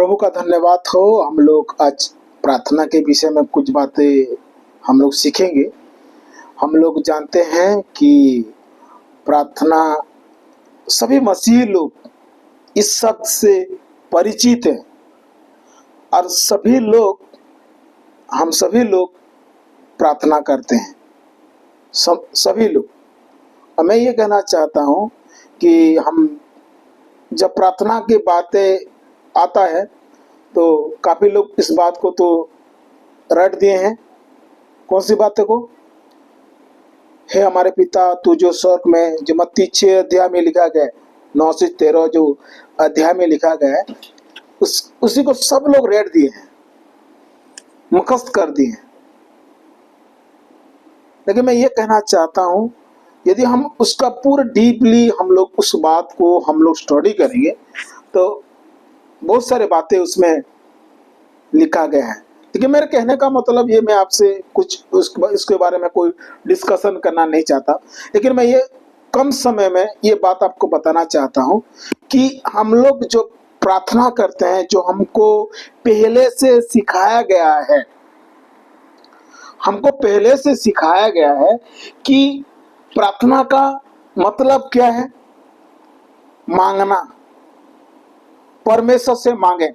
प्रभु का धन्यवाद हो। हम लोग आज प्रार्थना के विषय में कुछ बातें हम लोग सीखेंगे। हम लोग जानते हैं कि प्रार्थना सभी मसीही लोग इस शब्द से परिचित हैं और हम सभी लोग प्रार्थना करते हैं, सभी लोग। और मैं ये कहना चाहता हूँ कि हम जब प्रार्थना की बातें आता है तो काफ़ी लोग इस बात को तो रट दिए हैं। कौन सी बातें को? हे हमारे पिता तू जो स्वर्ग में, जो मत्ती 6 अध्याय में लिखा गया है, 9 से 13 जो अध्याय में लिखा गया है, उसी को सब लोग रट दिए हैं, मुखस्त कर दिए हैं। लेकिन मैं ये कहना चाहता हूँ, यदि हम उसका पूरा डीपली हम लोग उस बात को हम लोग स्टडी करेंगे तो बहुत सारे बातें उसमें लिखा गया है। लेकिन मेरे कहने का मतलब ये, मैं आपसे कुछ इसके बारे में कोई डिस्कशन करना नहीं चाहता, लेकिन मैं ये कम समय में ये बात आपको बताना चाहता हूँ कि हम लोग जो प्रार्थना करते हैं, जो हमको पहले से सिखाया गया है, हमको पहले से सिखाया गया है कि प्रार्थना का मतलब क्या है? मांगना, परमेश्वर से मांगे।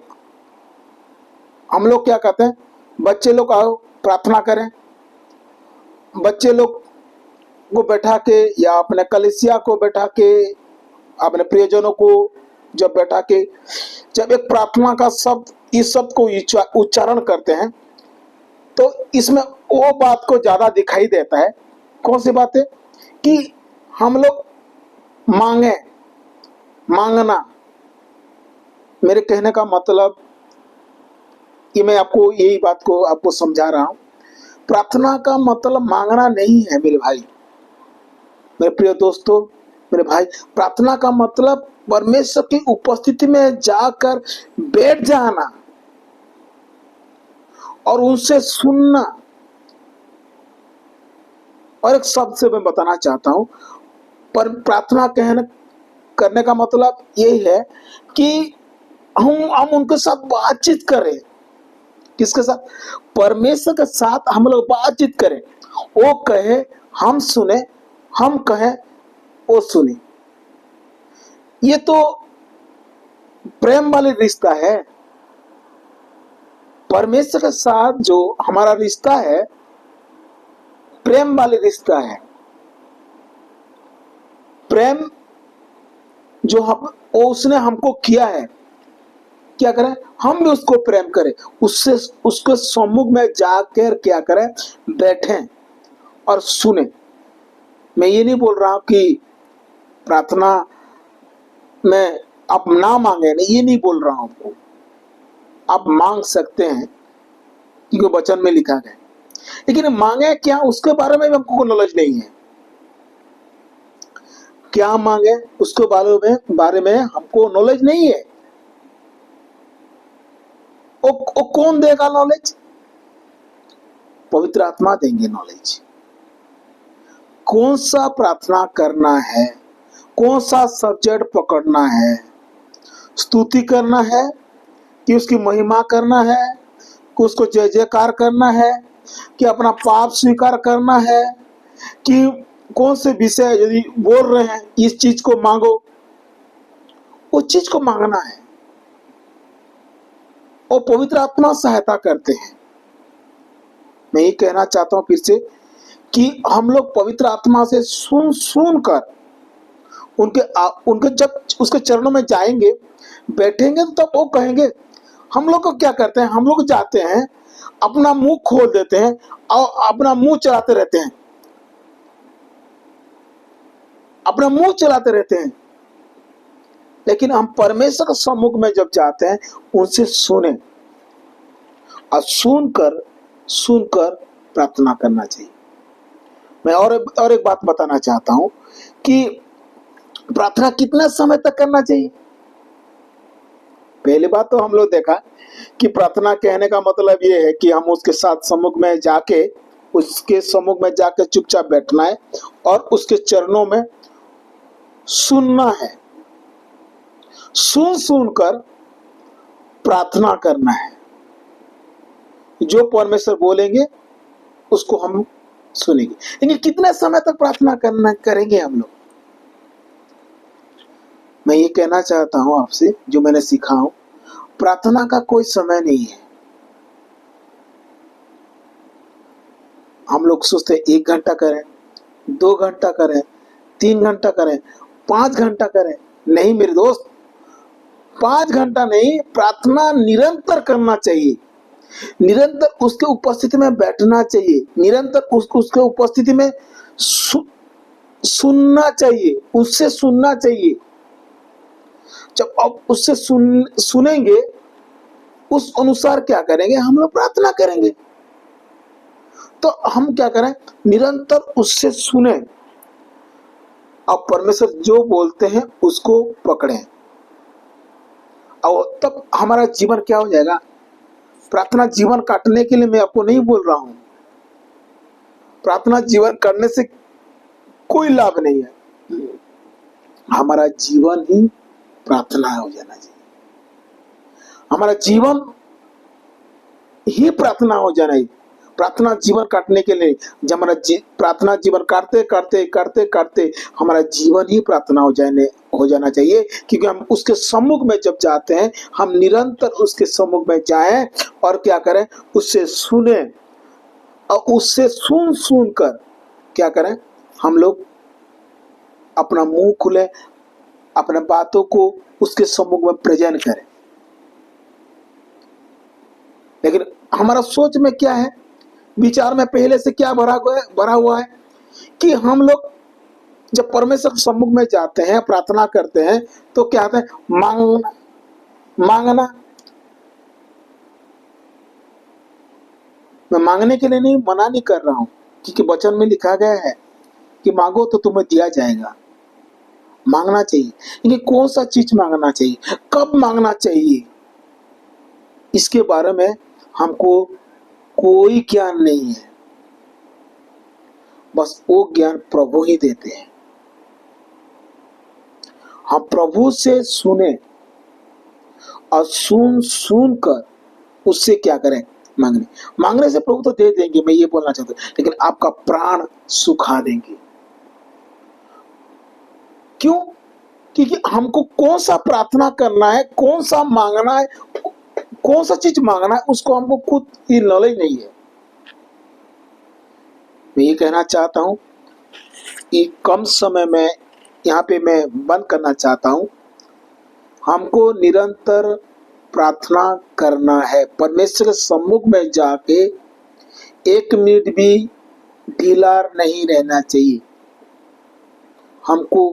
हम लोग क्या कहते हैं? बच्चे लोग आओ प्रार्थना करें, बच्चे लोग को बैठा के या अपने कलीसिया को बैठा के, अपने प्रियजनों को जब बैठा के जब एक प्रार्थना का शब्द, इस शब्द को उच्चारण करते हैं तो इसमें वो बात को ज्यादा दिखाई देता है। कौन सी बात है? कि हम लोग मांगे, मांगना। मेरे कहने का मतलब कि मैं आपको यही बात को आपको समझा रहा हूं। प्रार्थना का मतलब मांगना नहीं है मेरे भाई, मेरे प्रिय दोस्तों, मेरे भाई। प्रार्थना का मतलब परमेश्वर की उपस्थिति में जाकर बैठ जाना और उनसे सुनना। और एक शब्द से मैं बताना चाहता हूं, पर प्रार्थना करने का मतलब यही है कि हम उनके साथ बातचीत करें। किसके साथ? परमेश्वर के साथ हम लोग बातचीत करें। वो कहे हम सुने, हम कहे वो सुने। ये तो प्रेम वाली रिश्ता है। परमेश्वर के साथ जो हमारा रिश्ता है, प्रेम वाली रिश्ता है। प्रेम जो उसने हमको किया है, क्या करें? हम भी उसको प्रेम करें, उससे उसके सम्मुख में जाकर क्या करें? बैठें और सुने। मैं ये नहीं बोल रहा हूं कि प्रार्थना में आप ना मांगे, नहीं, ये नहीं बोल रहा हूं आपको। आप मांग सकते हैं क्योंकि वचन में लिखा गया, लेकिन मांगे क्या उसके बारे में हमको नॉलेज नहीं है। क्या मांगे उसके बारे में हमको नॉलेज नहीं है। वो कौन देगा नॉलेज? पवित्र आत्मा देंगे नॉलेज। कौन सा प्रार्थना करना है, कौन सा सब्जेक्ट पकड़ना है, स्तुति करना है कि उसकी महिमा करना है, कि उसको जय जयकार करना है, कि अपना पाप स्वीकार करना है, कि कौन से विषय यदि बोल रहे हैं इस चीज को मांगो, उस चीज को मांगना है। और पवित्र आत्मा सहायता करते हैं। मैं ये कहना चाहता हूं फिर से कि हम लोग पवित्र आत्मा से सुन कर उनके जब उसके चरणों में जाएंगे, बैठेंगे, तो तब वो कहेंगे। हम लोग को क्या करते हैं? हम लोग जाते हैं, अपना मुंह खोल देते हैं और अपना मुंह चलाते रहते हैं, अपना मुंह चलाते रहते हैं। लेकिन हम परमेश्वर के सम्मुख में जब जाते हैं, उनसे सुने और सुनकर प्रार्थना करना चाहिए। मैं और एक बात बताना चाहता हूं कि प्रार्थना कितना समय तक करना चाहिए। पहली बात तो हम लोग देखा कि प्रार्थना कहने का मतलब ये है कि हम उसके सम्मुख में जाके चुपचाप बैठना है और उसके चरणों में सुनना है। सुनकर प्रार्थना करना है। जो परमेश्वर बोलेंगे उसको हम सुनेंगे। लेकिन कितने समय तक प्रार्थना करना करेंगे हम लोग? मैं ये कहना चाहता हूं आपसे, जो मैंने सीखा हूं, प्रार्थना का कोई समय नहीं है। हम लोग सोचते हैं 1 घंटा करें, 2 घंटा करें, 3 घंटा करें, 5 घंटा करें। नहीं मेरे दोस्त, 5 घंटा नहीं, प्रार्थना निरंतर करना चाहिए। निरंतर उसके उपस्थिति में बैठना चाहिए, निरंतर उसके उपस्थिति में सुनना चाहिए, उससे सुनना चाहिए। जब आप उससे सुनेंगे, उस अनुसार क्या करेंगे? हम लोग प्रार्थना करेंगे। तो हम क्या करें? निरंतर उससे सुने और परमेश्वर जो बोलते हैं उसको पकड़ें, और तब हमारा जीवन क्या हो जाएगा? प्रार्थना जीवन काटने के लिए मैं आपको नहीं बोल रहा हूं। प्रार्थना जीवन करने से कोई लाभ नहीं है। हमारा जीवन ही प्रार्थना हो जाना चाहिए। हमारा जीवन ही प्रार्थना हो जाना चाहिए। प्रार्थना जीवन काटने के लिए, जब हमारा प्रार्थना जीवन काटते करते करते करते हमारा जीवन ही प्रार्थना हो जाना चाहिए। क्योंकि हम उसके सम्मुख में जब जाते हैं, हम निरंतर उसके सम्मुख में जाएं और क्या करें? उससे सुने, और उससे सुन कर क्या करें? हम लोग अपना मुंह खुले, अपने बातों को उसके सम्मुख में प्रेजेंट करें। लेकिन हमारा सोच में क्या है, विचार में पहले से क्या भरा हुआ है कि हम लोग जब परमेश्वर के सम्मुख में जाते हैं, प्रार्थना करते हैं, तो क्या होता है? मांगना। मैं मांगने के लिए नहीं, मना नहीं कर रहा हूं, क्योंकि वचन में लिखा गया है कि मांगो तो तुम्हें दिया जाएगा। मांगना चाहिए, लेकिन कौन सा चीज मांगना चाहिए, कब मांगना चाहिए, इसके बारे में हमको कोई ज्ञान नहीं है। बस वो ज्ञान प्रभु ही देते हैं। हम प्रभु से सुने और सुन कर उससे क्या करें? मांगने से प्रभु तो दे देंगे, मैं ये बोलना चाहता हूं, लेकिन आपका प्राण सुखा देंगे। क्यों? क्योंकि हमको कौन सा प्रार्थना करना है, कौन सा मांगना है, कौन सा चीज मांगना है, उसको हमको खुद ही नॉलेज नहीं है। मैं ये कहना चाहता हूं कि कम समय में यहाँ पे मैं बंद करना चाहता हूं। हमको निरंतर प्रार्थना करना है। परमेश्वर के सम्मुख में जाके 1 मिनट भी ढीला नहीं रहना चाहिए। हमको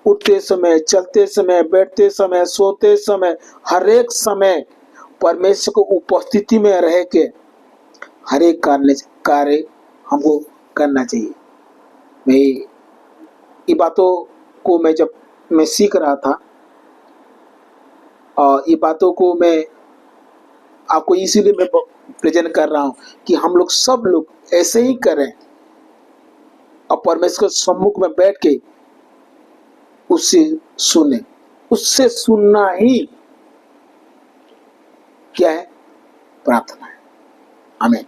उठते समय, चलते समय, बैठते समय, सोते समय, हर एक समय परमेश्वर को उपस्थिति में रह के हर एक कार्य हमको करना चाहिए। मैं ये बातों को जब मैं सीख रहा था, और ये बातों को मैं आपको इसीलिए मैं प्रेजेंट कर रहा हूं कि हम लोग सब लोग ऐसे ही करें और परमेश्वर के सम्मुख में बैठ के उससे सुने। उससे सुनना ही क्या है? प्रार्थना है। आमीन।